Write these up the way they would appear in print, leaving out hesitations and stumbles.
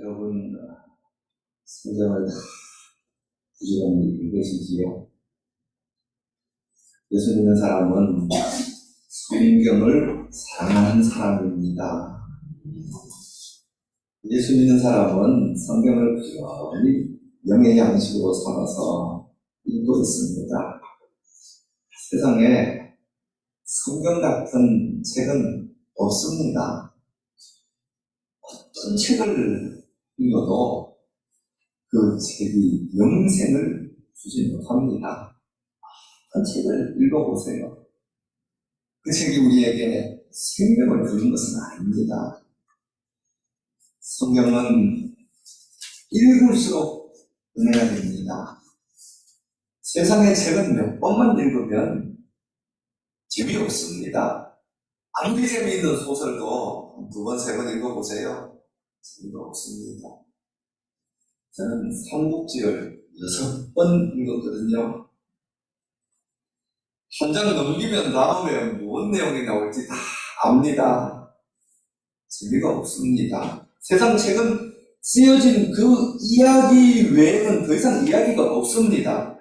여러분, 성경을 다 부지런히 읽으시지요? 예수 믿는 사람은 성경을 사랑하는 사람입니다. 예수 믿는 사람은 성경을 부지런히 영의 양식으로 삼아서 읽고 있습니다. 세상에 성경 같은 책은 없습니다. 어떤 책을 읽어도 그 책이 영생을 주지 못합니다. 어떤 책을 읽어보세요. 그 책이 우리에게 생명을 주는 것은 아닙니다. 성경은 읽을수록 은혜가 됩니다. 세상의 책은 몇 번만 읽으면 재미없습니다. 아무리 재미있는 소설도 두 번, 세 번 읽어보세요. 재미가 없습니다. 저는 삼국지를 6번 읽었거든요. 한 장 넘기면 다음에 무슨 내용이 나올지 다 압니다. 재미가 없습니다. 세상 책은 쓰여진 그 이야기 외에는 더 이상 이야기가 없습니다.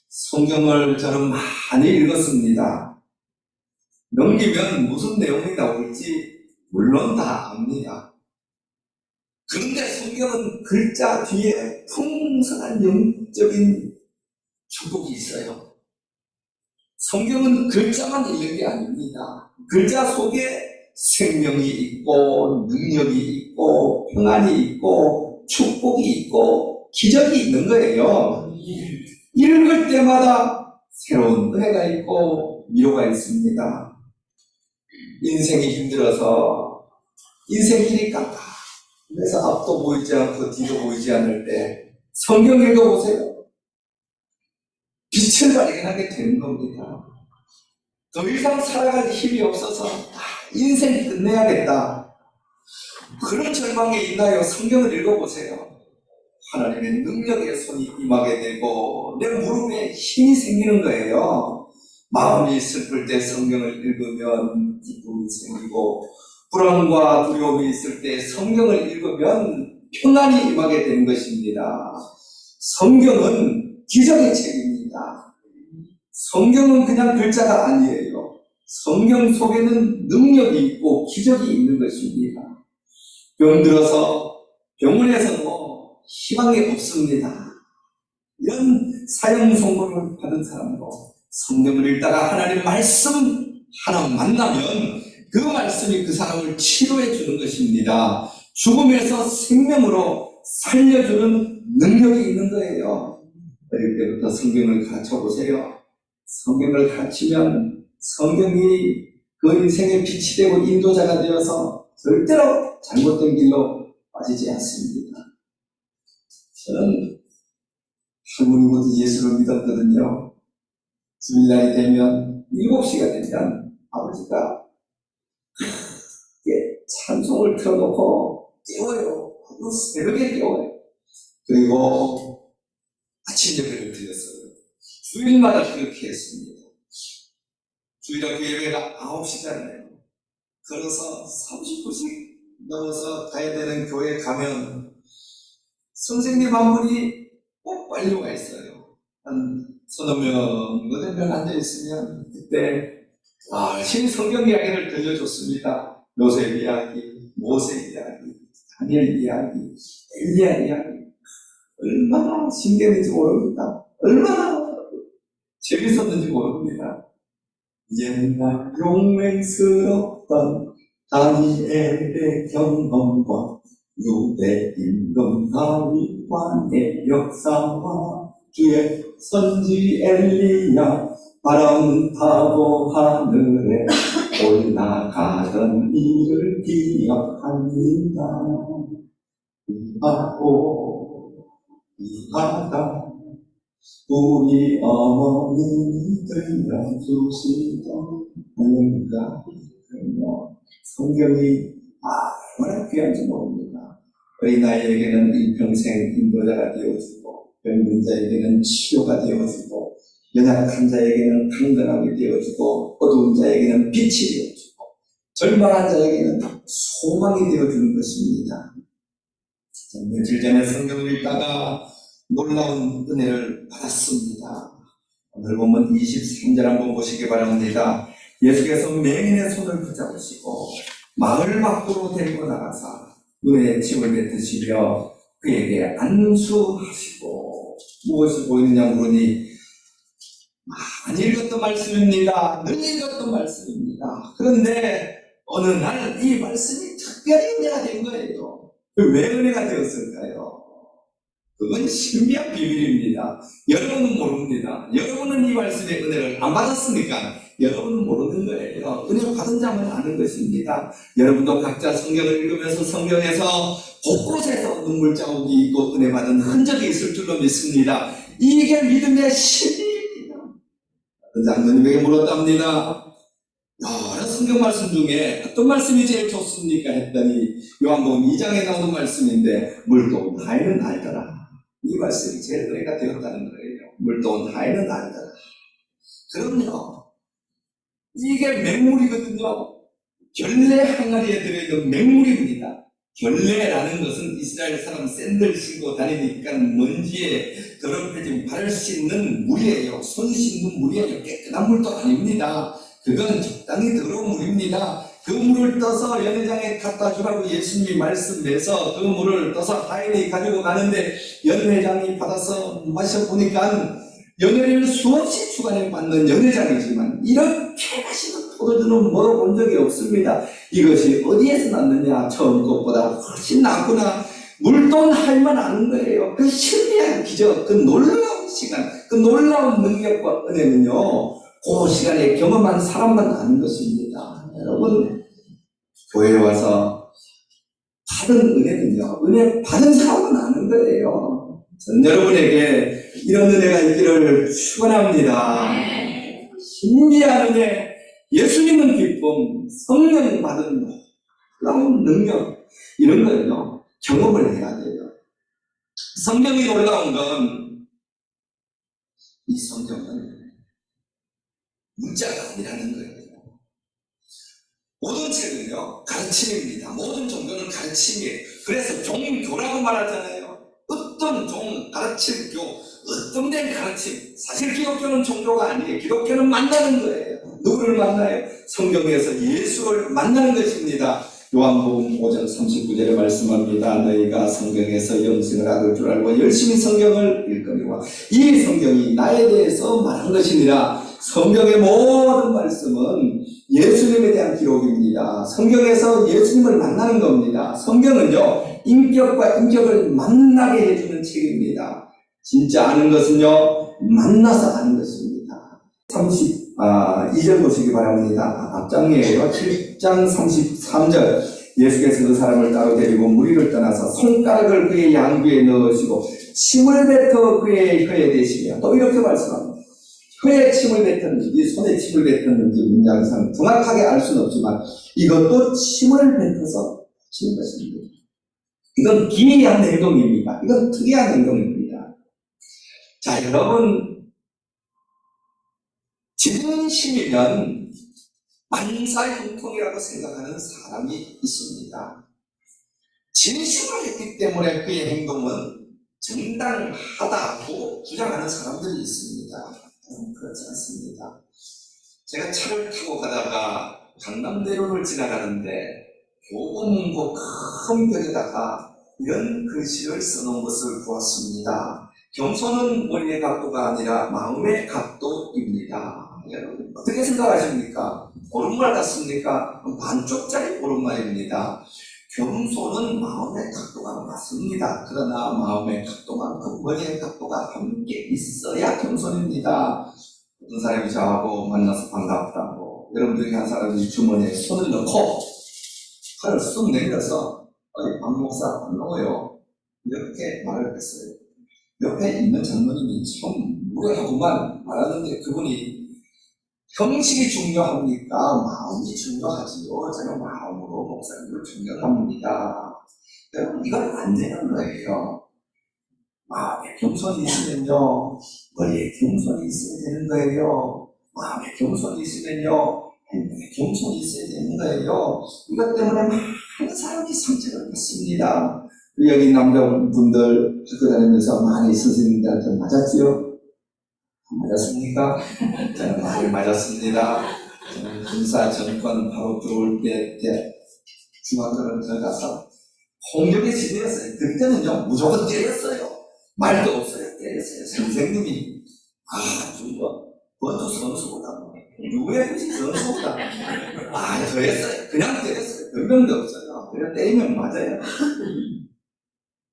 성경을 저는 많이 읽었습니다. 넘기면 무슨 내용이 나올지 물론 다 압니다. 그런데 성경은 글자 뒤에 풍성한 영적인 축복이 있어요. 성경은 글자만 읽는 게 아닙니다. 글자 속에 생명이 있고 능력이 있고 평안이 있고 축복이 있고 기적이 있는 거예요. 읽을 때마다 새로운 은혜가 있고 위로가 있습니다. 인생이 힘들어서 인생길이 깜깜 그래서 앞도 보이지 않고 뒤도 보이지 않을 때 성경 읽어보세요. 빛을 발견하게 되는 겁니다. 더 이상 살아갈 힘이 없어서 인생 끝내야겠다. 그런 절망에 있나요? 성경을 읽어보세요. 하나님의 능력의 손이 임하게 되고 내 무릎에 힘이 생기는 거예요. 마음이 슬플 때 성경을 읽으면 기쁨이 생기고 불안과 두려움이 있을 때 성경을 읽으면 평안이 임하게 되는 것입니다. 성경은 기적의 책입니다. 성경은 그냥 글자가 아니에요. 성경 속에는 능력이 있고 기적이 있는 것입니다. 병들어서 병원에서 희망이 없습니다. 이런 사형 선고를 받은 사람도 성경을 읽다가 하나님 말씀 하나 만나면 그 말씀이 그 사람을 치료해 주는 것입니다. 죽음에서 생명으로 살려주는 능력이 있는 거예요. 어릴 때부터 성경을 가르쳐 보세요. 성경을 가르치면 성경이 그 인생의 빛이 되고 인도자가 되어서 절대로 잘못된 길로 빠지지 않습니다. 저는 할머니부터 예수를 믿었거든요. 주일날이 되면 7시가 되면 아버지가 찬송을 틀어놓고 깨워요. 아주 새벽에 깨워요. 그리고 아침 예배를 드렸어요. 주일마다 그렇게 했습니다. 주일학교 예배가 9시잖아요. 걸어서 30분씩 넘어서 가야 되는 교회 가면 선생님 한 분이 꼭 빨리 와 있어요. 한 서너 명, 여덟 명 앉아있으면 그때 신 성경 이야기를 들려줬습니다. 요셉 이야기, 모세 이야기, 다니엘 이야기, 엘리야 이야기. 얼마나 신기했는지 모릅니다. 얼마나 재밌었는지 모릅니다. 옛날 용맹스럽던 다니엘의 경험과 유대 임금 다윗 왕의 역사와 주의 선지 엘리야 바람 타고 하늘에 올라가던 일을 기억합니다. 이하고 이하다 우리 어머니 들려주시던 하는가. 성경이 얼마나 귀한지 모릅니다. 어린아이에게는 일평생 인도자가 되어주고 병든 자에게는 치료가 되어주고 연약한 자에게는 강건함이 되어주고 어두운 자에게는 빛이 되어주고 절망한 자에게는 소망이 되어주는 것입니다. 며칠 전에 성경을 읽다가 놀라운 은혜를 받았습니다. 오늘 보면 23절 한번 보시기 바랍니다. 예수께서 맹인의 손을 붙잡으시고 마을 밖으로 데리고 나가사 눈에 침을 뱉으시며 그에게 안수하시고 무엇이 보이느냐 물으니 많이 읽었던 말씀입니다. 늘 읽었던 말씀입니다. 그런데 어느 날 이 말씀이 특별히 은혜가 된 거예요. 왜 은혜가 되었을까요? 그건 신비한 비밀입니다. 여러분은 모릅니다. 여러분은 이 말씀의 은혜를 안 받았으니까 여러분은 모르는 거예요. 은혜 받은 자만 아는 것입니다. 여러분도 각자 성경을 읽으면서 성경에서 곳곳에서 눈물 자국이 있고 은혜 받은 흔적이 있을 줄로 믿습니다. 이게 믿음의 신비입니다. 어떤 장로님에게 물었답니다. 여러 성경 말씀 중에 어떤 말씀이 제일 좋습니까? 했더니 요한복음 2장에 나오는 말씀인데 물도 하인은 알더라. 이 말씀이 제일 은혜가 되었다는 거예요. 물도 하인은 알더라. 그럼요. 이게 맹물이거든요. 결례 항아리에 들어있는 맹물입니다. 결례라는 것은 이스라엘 사람 샌들 신고 다니니까 먼지에 더럽혀진 발을 씻는 물이에요. 손 씻는 물이에요. 깨끗한 물도 아닙니다. 그건 적당히 더러운 물입니다. 그 물을 떠서 연회장에 갖다 주라고 예수님이 말씀해서 그 물을 떠서 하인이 가지고 가는데 연회장이 받아서 마셔보니까 연회를 수없이 주간에 받는 연회장이지만 이렇게 맛있는 포도주는 먹어본 적이 없습니다. 이것이 어디에서 났느냐? 처음 것보다 훨씬 낫구나. 물돈 할만 아는 거예요. 그 신비한 기적, 그 놀라운 시간, 그 놀라운 능력과 은혜는요, 그 시간에 경험한 사람만 아는 것입니다. 여러분, 교회에 와서 받은 은혜는요, 은혜 받은 사람은 아는 거예요. 전 여러분에게 이런 은혜가 있기를 축원합니다. 신비한 은혜, 예수 믿는 기쁨, 성령 받은 놀라운 능력, 이런 거는요, 경험을 해야 돼요. 성경이 놀라운 건, 이 성경은 문자가 아니라는 거예요. 모든 책은요, 가르침입니다. 모든 종교는 가르침이에요. 그래서 종교라고 말하잖아요. 어떤 종, 가르침교, 어떤 된 가르침. 사실 기독교는 종교가 아니에요. 기독교는 만나는 거예요. 누구를 만나요? 성경에서 예수를 만나는 것입니다. 요한복음 5장 39절에 말씀합니다. 너희가 성경에서 영생을 얻을 줄 알고 열심히 성경을 읽거니와 이 성경이 나에 대해서 말한 것이니라. 성경의 모든 말씀은 예수님에 대한 기록입니다. 성경에서 예수님을 만나는 겁니다. 성경은요, 인격과 인격을 만나게 해주는 책입니다. 진짜 아는 것은요, 만나서 아는 것입니다. 32절 보시기 바랍니다. 앞장이에요. 7장 33절. 예수께서 그 사람을 따로 데리고 무리를 떠나서 손가락을 그의 양귀에 넣으시고 침을 뱉어 그의 혀에 대시며 또 이렇게 말씀합니다. 혀에 침을 뱉었는지 손에 침을 뱉었는지 문장상 정확하게 알 수는 없지만 이것도 침을 뱉어서 치는 것입니다. 이건 기이한 행동입니다. 이건 특이한 행동입니다. 자, 여러분, 진심이면 만사형통이라고 생각하는 사람이 있습니다. 진심을 했기 때문에 그의 행동은 정당하다고 주장하는 사람들이 있습니다. 그렇지 않습니다. 제가 차를 타고 가다가 강남대로를 지나가는데 교보문고 큰 벽에다가 이런 글씨를 써놓은 것을 보았습니다. 겸손은 머리의 각도가 아니라 마음의 각도입니다. 여러분 어떻게 생각하십니까? 옳은말 같습니까? 반쪽짜리 옳은말입니다. 겸손은 마음의 각도가 맞습니다. 그러나 마음의 각도만큼 머리의 각도가 함께 있어야 겸손입니다. 어떤 사람이 저하고 만나서 반갑다고 여러분 중에 한 사람이 주머니에 손을 넣고 팔을 쑥 내밀어서 박 목사 반가워요 이렇게 말을 했어요. 옆에 있는 장로님이 참 무례하고만 말하는데 그분이 형식이 중요합니까? 마음이 중요하지요. 제가 마음으로 목사님을 존경합니다. 여러분 이건 안 되는 거예요. 마음에 겸손이 있으면요 머리에 겸손이 있어야 되는 거예요. 마음에 겸손이 있으면요 겸손이 있어야 되는 거예요. 이것 때문에 많은 사람이 상처를 받습니다. 여기 남자분들 학교 다니면서 많이 선생님들한테 맞았지요? 안 맞았습니까? 저는 많이 맞았습니다. 저는 군사 정권 바로 들어올 때 중학교를 들어가서 폭력의 시대였어요. 그때는요 무조건 때렸어요. 말도 없어요. 때렸어요. 선생님이 아주 그것도 선수보다 유해시 선수보다 더했어요. 그냥 때렸어요. 변명도 없어요. 그냥 때리면 맞아요.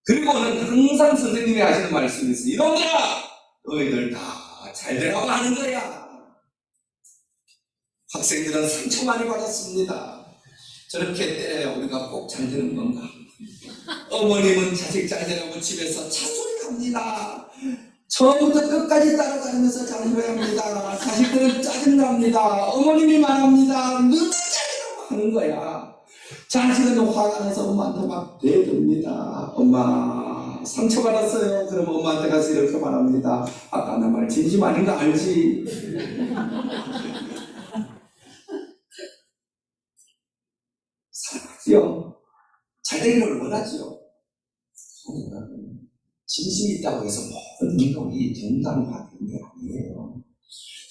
그리고는 항상 선생님이 하시는 말씀이 있어요. 이놈들아 너희들 다 잘 되라고 하는 거야. 학생들은 상처 많이 받았습니다. 저렇게 때려야 우리가 꼭 잘 되는 건가? 어머님은 자식 잘 되라고 집에서 잔소리합니다. 처음부터 끝까지 따라다니면서 잔소리합니다. 자식들은 짜증납니다. 어머님이 말합니다. 누나 잘되라고 하는 거야. 자식은 화가 나서 엄마한테 막 대듭니다. 엄마 상처받았어요. 그럼 엄마한테 가서 이렇게 말합니다. 아까 나 말 진심 아닌 거 알지? 사랑하지요. 잘되기를 원하지요. 진심이 있다고 해서 모든 행동이 정당화되는 게 아니에요.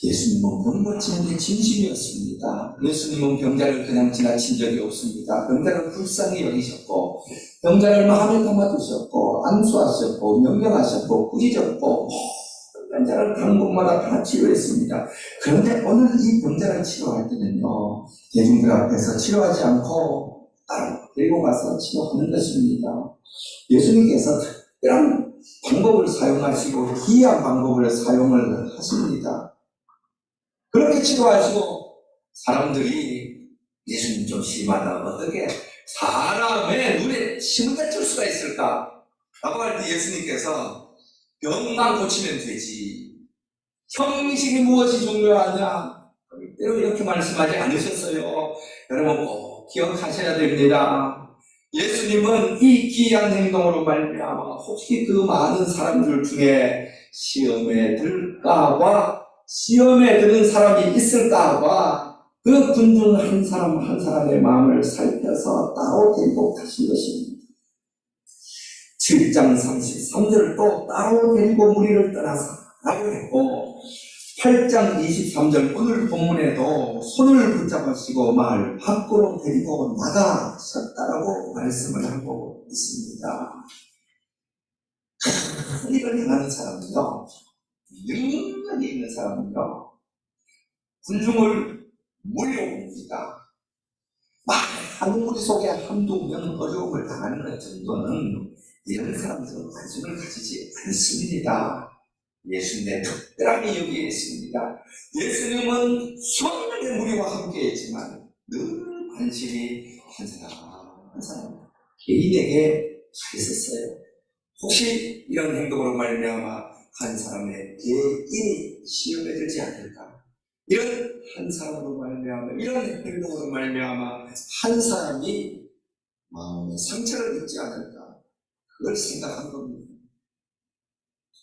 예수님은 병 고치는데 진심이었습니다. 예수님은 병자를 그냥 지나친 적이 없습니다. 병자를 불쌍히 여기셨고 병자를 마음에 담아두셨고 안수하셨고 명령하셨고 꾸짖었고 모든 병자를 간 곳마다 다 치료했습니다. 그런데 오늘 이 병자를 치료할 때는요 대중들 앞에서 치료하지 않고 따로 데리고 가서 치료하는 것입니다. 예수님께서 특별한 방법을 사용하시고 기이한 방법을 사용을 하십니다. 그렇게 치료하시고 사람들이 예수님 좀 심하다. 어떻게 사람의 눈에 침을 뱉을 수가 있을까? 라고 할 때 예수님께서 병만 고치면 되지. 형식이 무엇이 중요하냐? 때로 이렇게 말씀하지 않으셨어요. 여러분 꼭 기억하셔야 됩니다. 예수님은 이 기이한 행동으로 말미암아 혹시 그 많은 사람들 중에 시험에 들까봐 시험에 드는 사람이 있을까봐 그 군중 한 사람 한 사람의 마음을 살펴서 따로 데리고 가신 것입니다. 7장 33절도 따로 데리고 무리를 떠나서 가라고 했고 8장 23절 오늘 본문에도 손을 붙잡으시고 마을 밖으로 데리고 나가셨다라고 말씀을 하고 있습니다. 큰 일을 행하는 사람은요 능력이 있는 사람은요 군중을 몰려옵니다. 많은 무리 속에 한두 명 어려움을 당하는 것 정도는 이런 사람들은 관심을 가지지 않습니다. 예수님의 특별함이 여기에 있습니다. 예수님은 수많은 무리와 함께 했지만 늘 관심이 한 사람 한 사람 개인에게 가 있었어요. 혹시 이런 행동으로 말미암아 한 사람의 개인이 시험에 들지 않을까? 이런 한 사람으로 말미암아 이런 행동으로 말미암아 한 사람이 마음에 상처를 입지 않을까? 그걸 생각한 겁니다.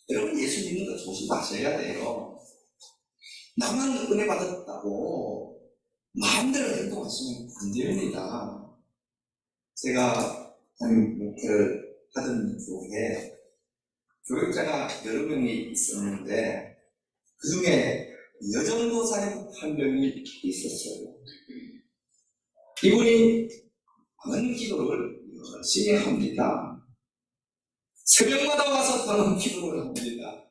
여러분 예수 믿는 거 조심하셔야 돼요. 나만 은혜 받았다고 마음대로 행동하시면 안 됩니다. 제가 담임 목회를 하던 중에 교육자가 여러 명이 있었는데 그 중에 여전도사님 한 명이 있었어요. 이분이 방언 기도를 열심히 합니다. 새벽마다 와서 방언 기도를 합니다.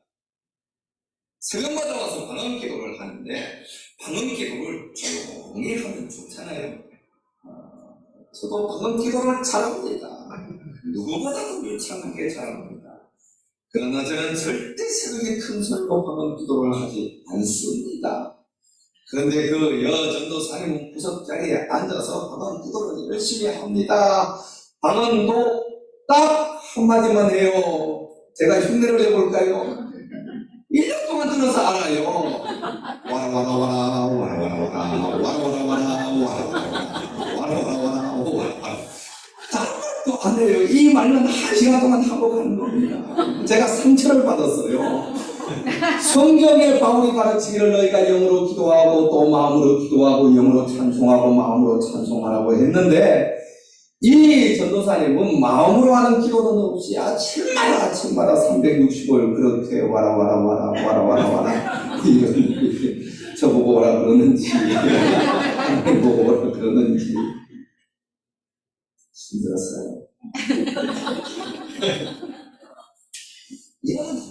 새벽마다 와서 방언 기도를 하는데 방언 기도를 조용히 하면 좋잖아요. 저도 방언 기도를 잘합니다. 누구보다도 유창하게 잘합니다. 그러나 저는 절대 새벽에 큰 소리로 방언 기도를 하지 않습니다. 그런데 그 여전도사님은 구석자리에 앉아서 방언 기도를 열심히 합니다. 방언도 딱 한마디만 해요. 제가 흉내를 내볼까요? 1년 동안 들어서 알아요. 와라와라와라 와라와라와라 와라와라와라 와라와라와라 다른 말도 안 해요. 이 말은 1시간 동안 하고 가는 겁니다. 제가 상처를 받았어요. 성경에 바울이 가르치기를 너희가 영으로 기도하고 또 마음으로 기도하고 영으로 찬송하고 마음으로 찬송하라고 했는데 이 전도사님은 마음으로 하는 기도는 없이 아침마다 365일 그렇게 와라 이런 저보고 오라 그러는지 보고 오라 그러는지 힘들었어요.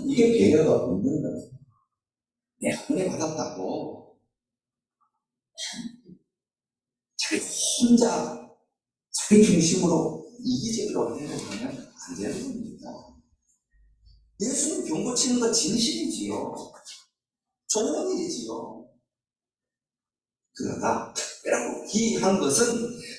이게 배려가 없는 거예요. 내가 은혜 받았다고 자기 혼자 자기 중심으로 이기적으로 행동하면 안 되는 겁니다. 예수는 병 고치는 거 진실이지요. 좋은 일이지요. 그러나 특별하고 귀한 것은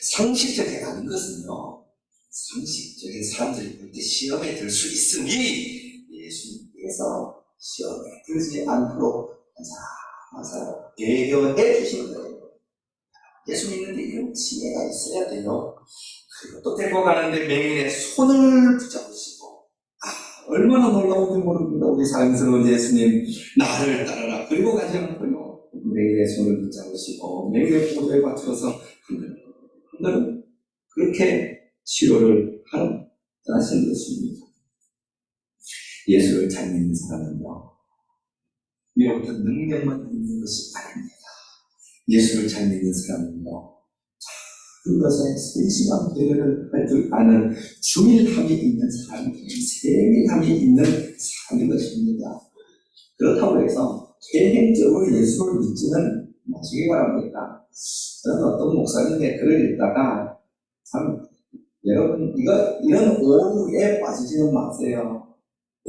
상식적인 아닌 것은요. 상식적인 사람들이 볼 때 시험에 들 수 있으니 예수님께서 시험에 들지 않도록 항상 배려해 주시는 거예요. 예수 믿는데 이런 지혜가 있어야 돼요. 그리고 또 데리고 가는데 맹인의 손을 붙잡으시고 얼마나 놀라운지 모릅니다. 우리 사랑스러운 예수님 나를 따르라. 그리고 가지 않고요. 맹인의 손을 붙잡으시고 맹인의 보조에 맞춰서 흔들흔들 그렇게 치료를 하신 것입니다. 예수를 잘 믿는 사람은요. 이로부터 능력만 있는 것이 아닙니다. 예수를 잘 믿는 사람은요. 그것에 세심한 배려를 할 줄 아는 주밀함이 있는 사람, 세밀함이 있는 사람인 것입니다. 그렇다고 해서 개인적으로 예수를 믿지는 마시기 바랍니다. 저는 어떤 목사님의 글을 읽다가 참 여러분 이런 오류에 빠지지는 마세요.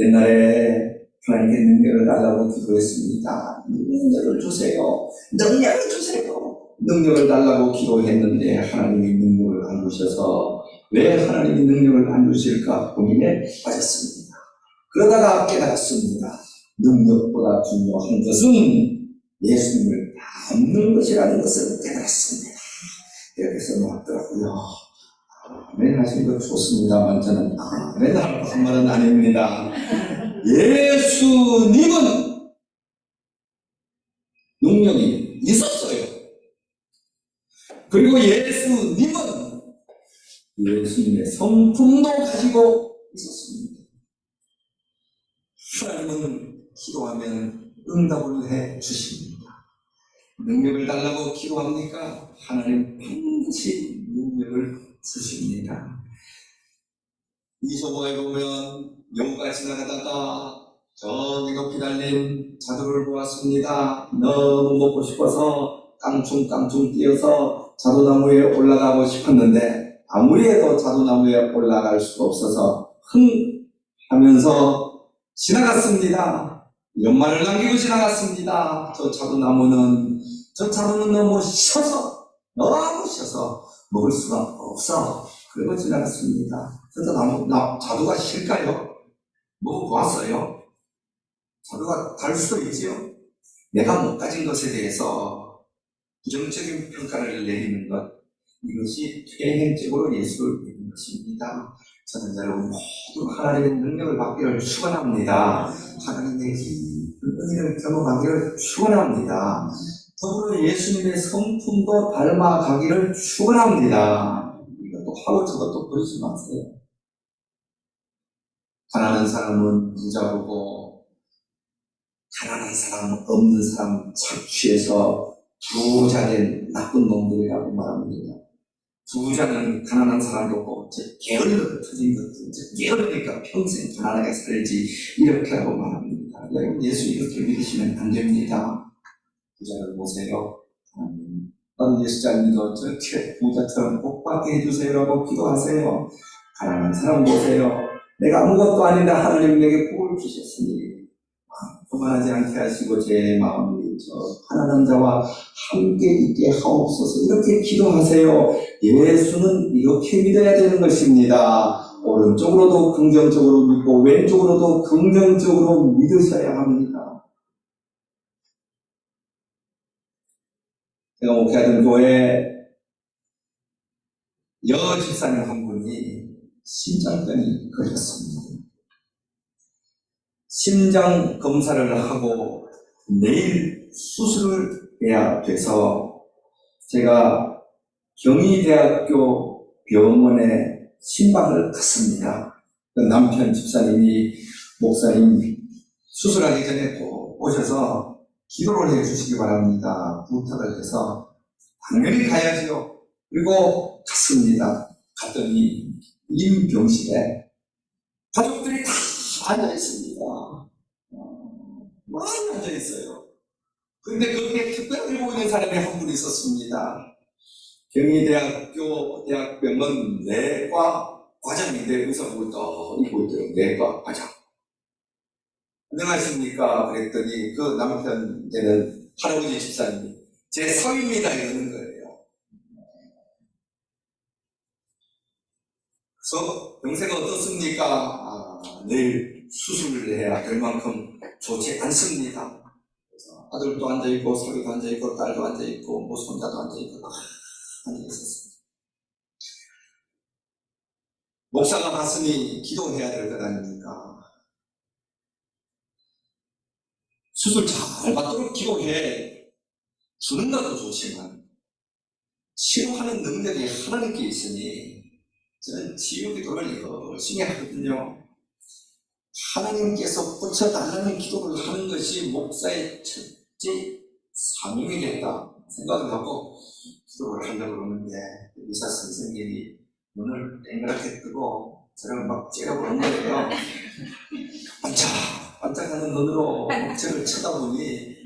옛날에 하나님께 능력을 달라고 기도했습니다. 능력을 주세요. 능력을 주세요. 능력을 달라고 기도했는데 하나님이 능력을 안 주셔서 왜 하나님이 능력을 안 주실까 고민에 빠졌습니다. 그러다가 깨달았습니다. 능력보다 중요한 것은 예수님을 닮는 것이라는 것을 깨달았습니다. 여기서 놓았더라고요. 아멘 하신 거 좋습니다만 저는 아멘 한 말은 아닙니다. 예수님은 능력이 있었어요. 그리고 예수님의 성품도 가지고 있었습니다. 하나님은 기도하면 응답을 해 주십니다. 능력을 달라고 기도합니까? 하나님 반드시 능력을 주십니다. 이소보에 보면 여우가 지나가다가 저기 높이 달린 자두를 보았습니다. 너무 먹고 싶어서 깡충깡충 뛰어서 자두나무에 올라가고 싶었는데 아무리 해도 자두나무에 올라갈 수가 없어서 흥 하면서 지나갔습니다. 연말을 남기고 지나갔습니다. 저 자두는 너무 쉬어서 먹을 수가 없어. 그리고 지나갔습니다. 자두가 싫까요? 먹어보았어요. 자두가 달 수도 있지요. 내가 못 가진 것에 대해서 부정적인 평가를 내리는 것, 이것이 퇴행적으로 예수를 믿는 것입니다. 저는 여러분 모두 하나님의 능력을 받기를 축원합니다. 하나님의 은혜를 경험하기를 축원합니다. 더불어 예수님의 성품도 닮아가기를 축원합니다. 이것도 하고 저것도 버리지 마세요. 가난한 사람은 부자 보고 가난한 사람, 없는 사람 착취해서 부자된 나쁜 놈들이라고 말합니다. 부자는 가난한 사람도 없고 게을러 터진 것들, 게으르니까 평생 가난하게 살지 이렇게 하고 말합니다. 여러분 예수 이렇게 믿으시면 안 됩니다. 부자를 보세요. 나는 예수 잘 믿어 저렇게 부자처럼 복 받게 해주세요라고 기도하세요. 가난한 사람 보세요. 내가 아무것도 아닌데 하나님 내게 복을 주셨으니 교만하지 않게 하시고 제 마음이 저 가난한 자와 함께 있게 하옵소서. 이렇게 기도하세요. 예수는 이렇게 믿어야 되는 것입니다. 오른쪽으로도 긍정적으로 믿고 왼쪽으로도 긍정적으로 믿으셔야 합니다. 제가 목회하던 교회 여집사님 한 분이 심장병이 걸렸습니다. 심장 검사를 하고 내일 수술을 해야 돼서 제가 경희대학교 병원에 신방을 갔습니다. 그 남편 집사님이 목사님 수술하기 전에 꼭 오셔서 기도를 해주시기 바랍니다. 부탁을 해서 당연히 가야죠. 그리고 갔습니다. 갔더니 임병실에 가족들이 다 앉아 있습니다. 많이 앉아 있어요. 그런데 거기에 특별히 보이는 사람이 한 분 있었습니다. 경희대학교 대학병원 내과 과장인데 의사복을 또 입고 있더라고요. 내과 과장. 안녕하십니까? 그랬더니 그 남편 되는 할아버지 집사님이 제 성입니다 이러는 거예요. 그래서 병세가 어떻습니까? 내일 수술을 해야 될 만큼 좋지 않습니다. 그래서 아들도 앉아있고 사위도 앉아있고 딸도 앉아있고 뭐 손자도 앉아있고 다 앉아있었습니다. 목사가 갔으니 기도해야 될 것 아닙니까? 수술 잘 받도록 기도해 주는 것도 좋지만 치료하는 능력이 하나님께 있으니 저는 치유 기도를 열심히 하거든요. 하나님께서 고쳐달라는 기도를 하는 것이 목사의 첫째 사명이겠다 생각을 하고 기도를 하려고 그러는데 의사 선생님이 눈을 땡그랗게 뜨고 저를 막 째려보는 거예요. 반짝반짝하는 눈으로 저를 쳐다보니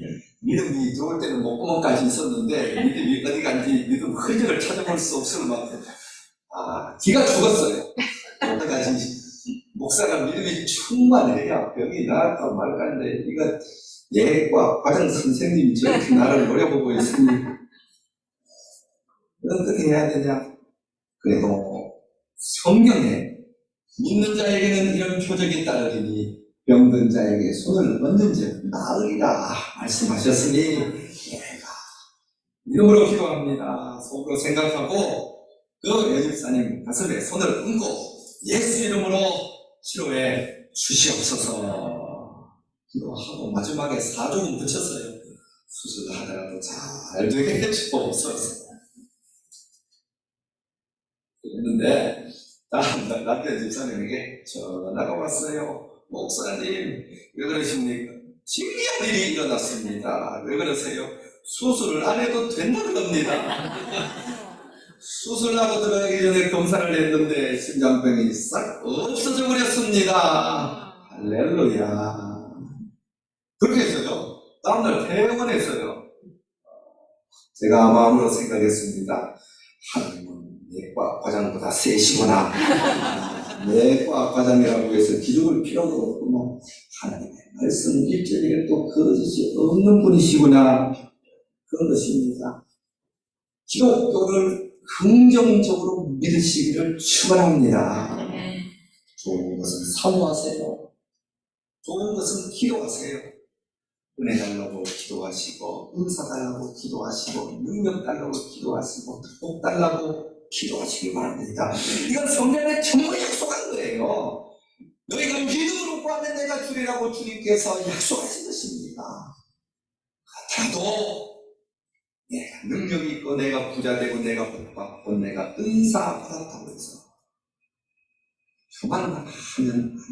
믿음이 들어올 때는 목구멍까지 있었는데 믿음이 어디 간지 믿음 흔적을 찾아볼 수 없을 만큼 기가 죽었어요. 어떡하지? 목사가 믿음이 충만해요. 병이 나았다 말까는데 이거 예과 과장 선생님이 저렇게 나를 노려보고 있으니 어떻게 해야 되냐? 그래도 성경에 믿는 자에게는 이런 표적이 따르리니 병든 자에게 손을 얹은 즉 나으리라 말씀하셨으니 내가 이름으로 기도합니다. 속으로 생각하고 그 여집사님 가슴에 손을 얹고 예수 이름으로 치료해 주시옵소서 기도하고 마지막에 사조금 붙였어요. 수술하더라도 잘 되게 해주옵소서 그랬는데 남편 집사님에게 전화가 왔어요. 목사님 왜 그러십니까? 신기한 일이 일어났습니다. 왜 그러세요? 수술을 안 해도 된다는 겁니다. 수술하고 들어가기 전에 검사를 했는데 심장병이 싹 없어져 버렸습니다. 할렐루야. 그렇게 했어요. 다음날 퇴원했어요. 제가 마음으로 생각했습니다. 하나님은 내과 과장보다 세시구나. 내과 과장이라고 해서 기죽을 필요도 없구나. 하나님의 말씀 일절에 또 거짓이 없는 분이시구나. 그런 것입니다. 기독교를 긍정적으로 믿으시기를 축원합니다. 좋은 것은 사모하세요. 좋은 것은 기도하세요. 은혜 달라고 기도하시고 은사 달라고 기도하시고 능력 달라고 기도하시고 복 달라고 기도하시기 바랍니다. 이건 성경에 정말 약속한 거예요. 너희가 믿음으로 구하면 내가 주리라고 주님께서 약속하신 것입니다. 그렇다도 내가 능력이 있고 내가 부자 되고 내가 복받고 내가 은사 받았다고 해서 그만 하면 안 됩니다.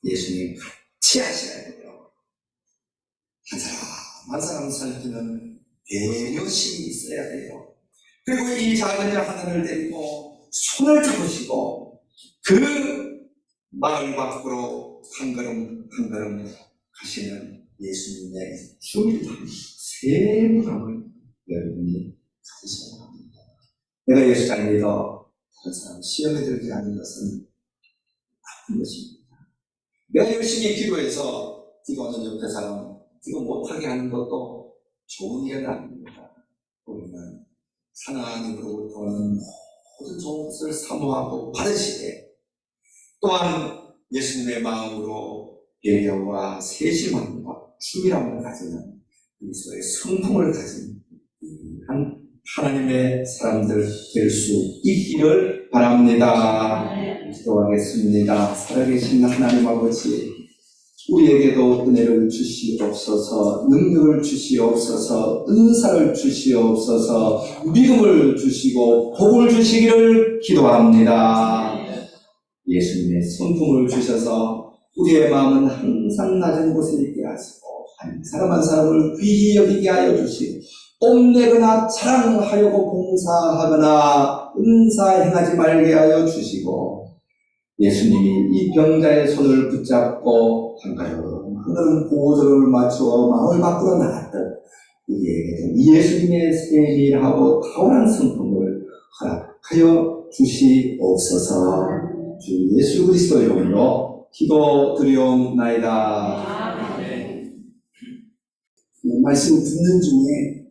예수님 같이 하셔야 돼요. 한 사람 살 때는 배려심이 있어야 돼요. 그리고 이 작은 일 하나를 데리고 손을 잡으시고 그 마을 밖으로 한 걸음 한 걸음 가시는 예수님의 주민함, 세무함을 여러분이 가지셔야 합니다. 내가 예수 잘 믿어 다른 사람 시험에 들게 하는 것은 나쁜 것입니다. 내가 열심히 기도해서 기도하는 옆에 사람 기도 못하게 하는 것도 좋은 일은 아닙니다. 우리는 하나님으로부터 오는 모든 좋은 것을 사모하고 받으시되 또한 예수님의 마음으로 배려와 세심함과 주의함을 가지는 그리스도의 성품을 가진 하나님의 사람들 될 수 있기를 바랍니다. 기도하겠습니다. 살아계신 하나님 아버지, 우리에게도 은혜를 주시옵소서, 능력을 주시옵소서, 은사를 주시옵소서, 믿음을 주시고 복을 주시기를 기도합니다. 예수님의 성품을 주셔서 우리의 마음은 항상 낮은 곳에 있게 하시고 한 사람 한 사람을 귀히 여기게 하여 주시고 뽐내거나 자랑하려고 봉사하거나 은사 행하지 말게 하여 주시고 예수님이 이 병자의 손을 붙잡고 한 걸음 한 걸음 보조를 맞추어 마을 밖으로 나갔듯 우리에게도 예수님의 세밀하고 탁월한 성품을 허락하여 주시옵소서. 주 예수 그리스도 이름으로 기도드리옵나이다. 말씀 듣는 중에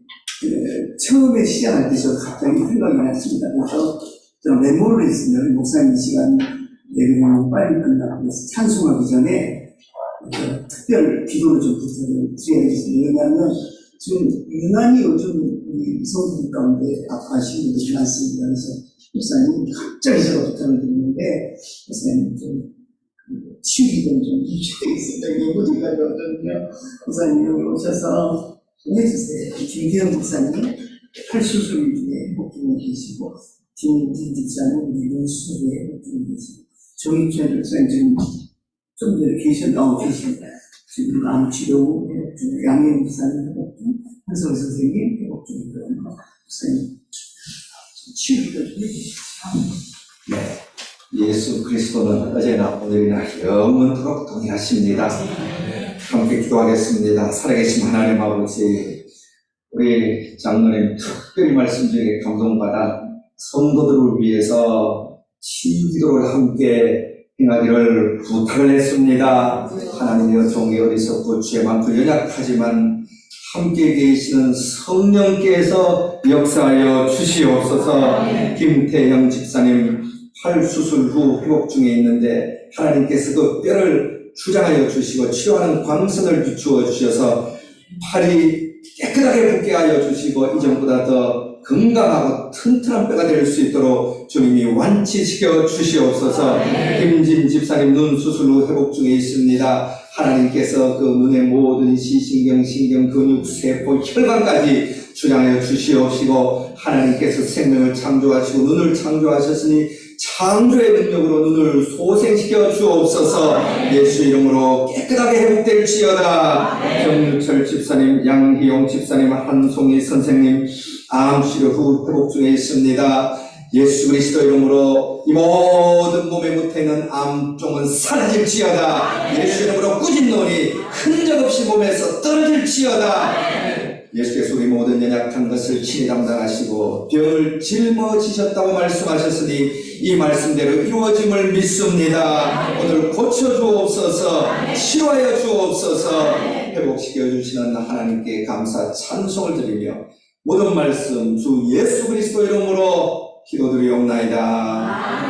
처음에 시작할 때 저 갑자기 생각이 났습니다. 그래서 저 메모를 했으면 목사님 시간 내려면 빨리 끝나고 그래서 찬송하기 전에 특별 기도를 좀 부탁을 드려야겠습니다. 왜냐하면 지금 유난히 요즘 우리 성도들 가운데 아파하시는 분들이 많습니다. 그래서 목사님 갑자기 제가 부탁을 드리는데 목사님 좀 치유기도 좀 해주시겠습니다. 이거 어디가 어렵거든요. 목사님 여기 오셔서 좀 해주세요. 김기현 목사님 팔수술 중에 회복 중에 계시고 김진집사님 우리 눈수술에 회복 중에 계시고 정익현 목사님 지금 좀 전에 계십니다. 지금 암치료 회복 중, 양현 목사님 회복 중, 한성 선생님 회복 중이거든요. 목사님 치유기도 좀 해주시죠. 네. 예수 그리스도는 어제나 오늘이나 영원토록 동일하십니다. 함께 기도하겠습니다. 살아계신 하나님 아버지, 우리 장로님 특별히 말씀 중에 감동받아 성도들을 위해서 치유기도를 함께 행하기를 부탁을 했습니다. 하나님이여 종의 어리석고 죄 많고 연약하지만 함께 계시는 성령께서 역사하여 주시옵소서. 김태형 집사님 팔 수술 후 회복 중에 있는데 하나님께서 그 뼈를 주장하여 주시고 치료하는 광선을 비추어 주셔서 팔이 깨끗하게 붙게 하여 주시고 이전보다 더 건강하고 튼튼한 뼈가 될 수 있도록 주님이 완치시켜 주시옵소서. 김진 집사님 눈 수술 후 회복 중에 있습니다. 하나님께서 그 눈의 모든 시신경, 신경, 근육, 세포, 혈관까지 주장하여 주시옵시고 하나님께서 생명을 창조하시고 눈을 창조하셨으니 창조의 능력으로 눈을 소생시켜 주옵소서. 예수 이름으로 깨끗하게 회복될지어다. 정유철 집사님, 양희용 집사님, 한송희 선생님 암치료 후 회복 중에 있습니다. 예수 그리스도 이름으로 이 모든 몸에 묻어있는 암종은 사라질지어다. 예수 이름으로 꾸짖노니 흔적 없이 몸에서 떨어질지어다. 예수께서 우리 모든 연약한 것을 친히 담당하시고 병을 짊어지셨다고 말씀하셨으니 이 말씀대로 이루어짐을 믿습니다. 오늘 고쳐주옵소서, 치료하여 주옵소서. 회복시켜 주시는 하나님께 감사 찬송을 드리며 모든 말씀 주 예수 그리스도 이름으로 기도드리옵나이다.